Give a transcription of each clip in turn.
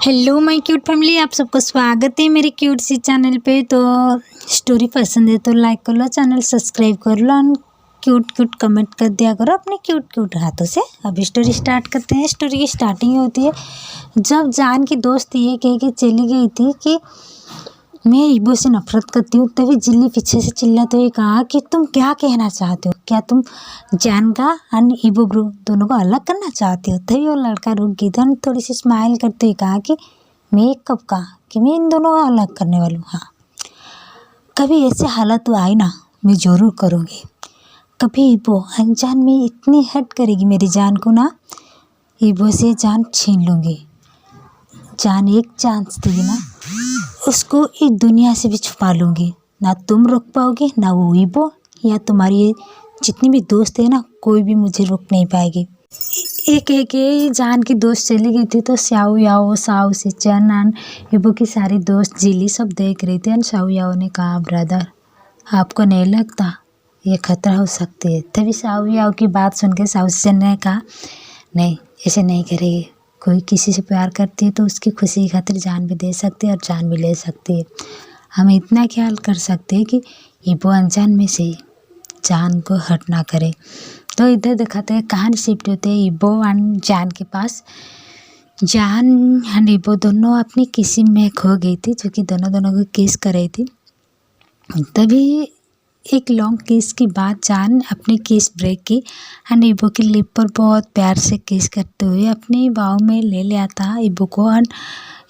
Hello my cute family, आप सबको स्वागत है मेरे क्यूट सी चैनल पे। तो स्टोरी पसंद है तो लाइक कर लो, चैनल सब्सक्राइब कर लो और क्यूट क्यूट कमेंट कर दिया करो अपने क्यूट क्यूट हाथों से। अब स्टोरी स्टार्ट करते हैं। स्टोरी की स्टार्टिंग होती है जब जान की दोस्त ये कह के चली गई थी कि मैं इबो से नफरत करती हूँ, तभी जिल्ली पीछे से चिल्लाते हुए कहा कि तुम क्या कहना चाहते हो, क्या तुम जान का और इबो ब्रो दोनों को अलग करना चाहते हो। तभी वो लड़का रुक गई थी, थोड़ी सी स्माइल करते हुए कहा कि मैं कब कहा कि मैं इन दोनों को अलग करने वाली हूँ। हाँ, कभी ऐसे हालत तो आई ना, मैं ज़रूर करूँगी। कभी इबो अनजान में इतनी हट करेगी मेरी जान को ना, इबो से जान छीन लूँगी। जान एक चांस देगी ना, उसको इस दुनिया से भी छुपा लूँगी। ना तुम रोक पाओगे, ना वो इबो या तुम्हारी ये जितनी भी दोस्त है ना, कोई भी मुझे रोक नहीं पाएगी। एक एक जान की दोस्त चली गई थी तो स्याऊ याओ साऊ से चैन इबो की सारी दोस्त जिली सब देख रही थी। स्याऊ याओ ने कहा, ब्रदर आपको नहीं लगता ये खतरा हो सकती है? तभी स्याऊ याओ की बात सुन के साऊ से ने कहा, नहीं ऐसे नहीं करेगी। कोई किसी से प्यार करती है तो उसकी खुशी की खातिर जान भी दे सकती है और जान भी ले सकती है। हम इतना ख्याल कर सकते हैं कि इबो अनजान में से जान को हर्ट ना करे। तो इधर दिखाते हैं कहानी शिफ्ट होते हैं इबो एंड जान के पास। जान एंड इबो दोनों अपनी किसी में खो गई थी, जो कि दोनों को किस कर रही थी। तभी एक लॉन्ग किस के बाद जान अपनी किस ब्रेक की एंड इबो की लिप पर बहुत प्यार से किस करते हुए अपने बाहों में ले लिया था इबो को। एंड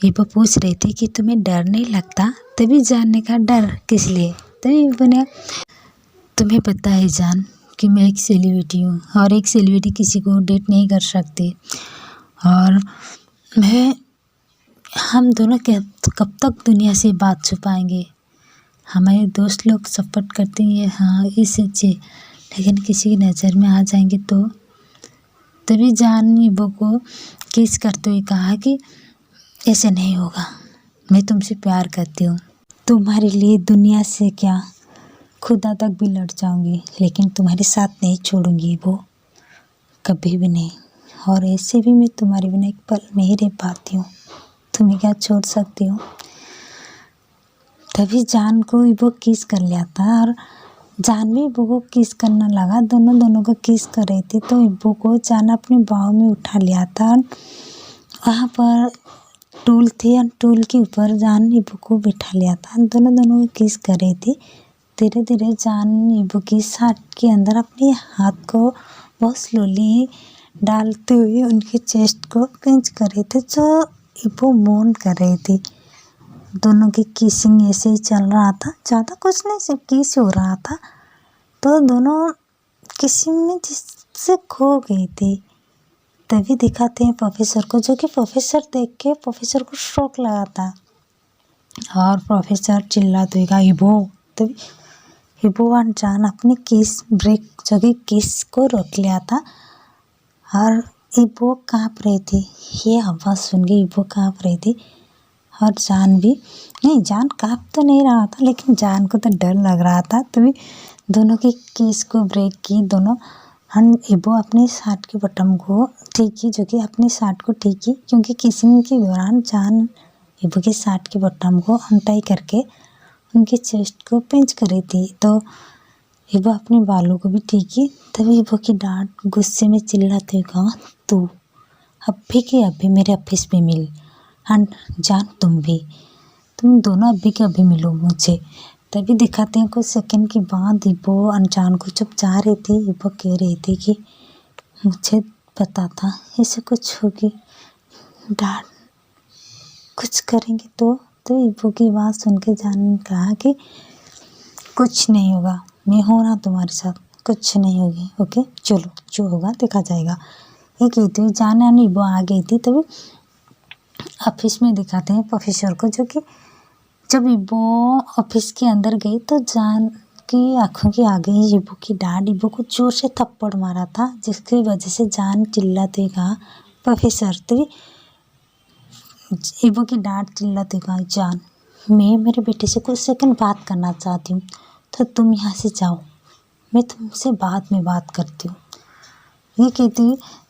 इबो पूछ रही थी कि तुम्हें डर नहीं लगता? तभी जान ने कहा, डर किस लिए? तभी इबो ने, तुम्हें पता है जान कि मैं एक सेलिब्रिटी हूँ और एक सेलिब्रिटी किसी को डेट नहीं कर सकती, और हम दोनों कब तक दुनिया से बात छुपाएंगे? हमारे दोस्त लोग सपोर्ट करते हैं हाँ इस अच्छे, लेकिन किसी की नज़र में आ जाएंगे तो? तभी जान इबो को किस करते हुए कहा कि ऐसे नहीं होगा, मैं तुमसे प्यार करती हूँ, तुम्हारे लिए दुनिया से क्या खुदा तक भी लड़ जाऊंगी, लेकिन तुम्हारे साथ नहीं छोड़ूंगी वो कभी भी नहीं। और ऐसे भी मैं तुम्हारे बिना एक पल नहीं रह पाती हूँ, तुम्हें क्या छोड़ सकती हूँ। तभी जान को इबो किस कर लिया था और जान भी इबो को किस करना लगा। दोनों को किस कर रही थी तो इबो को जान अपने बाहों में उठा लिया था। वहाँ पर टूल थी और टूल के ऊपर जान इबो को बिठा लिया था। दोनों को किस कर रही थी। धीरे धीरे जान इबो की शर्ट के अंदर अपने हाथ को बहुत स्लोली डालते हुए उनके चेस्ट को पिंच कर रही थी, जो इबो मौन कर रही थी। दोनों की किसिंग ऐसे ही चल रहा था, ज़्यादा कुछ नहीं, सिर्फ किस हो रहा था। तो दोनों किसिंग में जिससे खो गई थी। तभी दिखाते हैं प्रोफेसर को, जो कि प्रोफेसर देख के प्रोफेसर को शौक लगा था और प्रोफेसर चिल्लाते हुए कहा, इबो। तभी इबो और जान अपनी किस ब्रेक जो कि किस को रोक लिया था और इबो काँप रही थी। ये आवाज़ सुन के इबो काँप रही थी और जान भी नहीं, जान काँप तो नहीं रहा था लेकिन जान को तो डर लग रहा था। तभी दोनों की किस को ब्रेक की दोनों। हम इबो अपनी शर्ट के बटन को ठीक की, जो कि अपनी शर्ट को ठीक की, क्योंकि किसिंग के दौरान जान इबो की शर्ट के बटन को अनटाई करके उनके चेस्ट को पिंच कर रही थी। तो इबो अपने बालों को भी ठीक की। तभी इबो की डांट गुस्से में चिल्लाते हुए कहा, तू अभी के अभी मेरे ऑफिस में मिल, हाँ जान तुम दोनों अभी के अभी मिलो मुझे। तभी दिखाते हैं कुछ सेकंड के बाद इबो अनजान को जब जा रही थी, इबो कह रही थी कि मुझे पता था ऐसे कुछ होगी, डांट कुछ करेंगे तो इबो की बात सुन के जान ने कहा कि कुछ नहीं होगा, मैं हूँ ना तुम्हारे साथ, कुछ नहीं होगी, ओके चलो जो होगा देखा जाएगा। ये कहते हुए जान और इबो आ गई थी। तभी ऑफिस में दिखाते हैं प्रोफेसर को, जो कि जब इबो ऑफिस के अंदर गई तो जान की आंखों के आगे ही इबो की डांट इबो को जोर से थप्पड़ मारा था, जिसकी वजह से जान चिल्लाते कहा, प्रोफेसर। तभी इबो की डांट चिल्लाते कहा, जान मैं मेरे बेटे से कुछ सेकंड बात करना चाहती हूँ, तो तुम यहाँ से जाओ, मैं तुमसे बाद में बात करती हूँ। ये कहती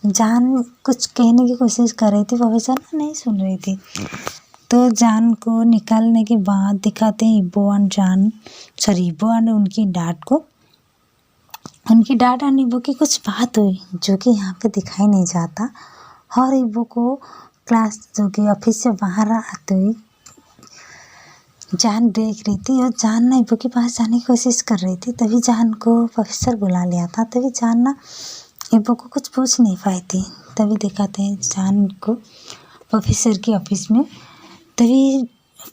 जान कुछ कहने की कोशिश कर रही थी, प्रोफेसर नहीं सुन रही थी। तो जान को निकालने के बाद दिखाते हैं इब्बो और जान, सॉरी इब्बो और उनकी डांट और इब्बो की कुछ बात हुई जो कि यहाँ पे दिखाई नहीं जाता। और इब्बो को क्लास जो कि ऑफिस से बाहर आते हुए जान देख रही थी और जान ना इब्बो के पास जाने की कोशिश कर रही थी। तभी जान को प्रोफेसर बुला लिया था। तभी जान ना इब्बो को कुछ पूछ नहीं पाई थी। तभी दिखाते हैं जान को प्रोफेसर के ऑफिस में। तभी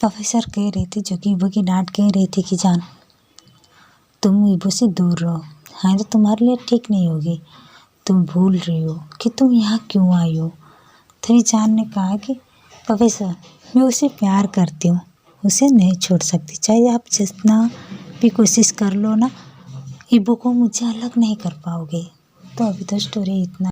प्रोफेसर कह रही थी, जो कि इब्बो की डांट कह रही थी कि जान तुम इब्बो से दूर रहो, हाँ तो तुम्हारे लिए ठीक नहीं होगी। तुम भूल रही हो कि तुम यहाँ क्यों आई हो। तभी जान ने कहा कि प्रोफेसर मैं उसे प्यार करती हूँ, उसे नहीं छोड़ सकती, चाहे आप जितना भी कोशिश कर लो ना, इब्बो को मुझे अलग नहीं कर पाओगे। तो अभी तो स्टोरी इतना।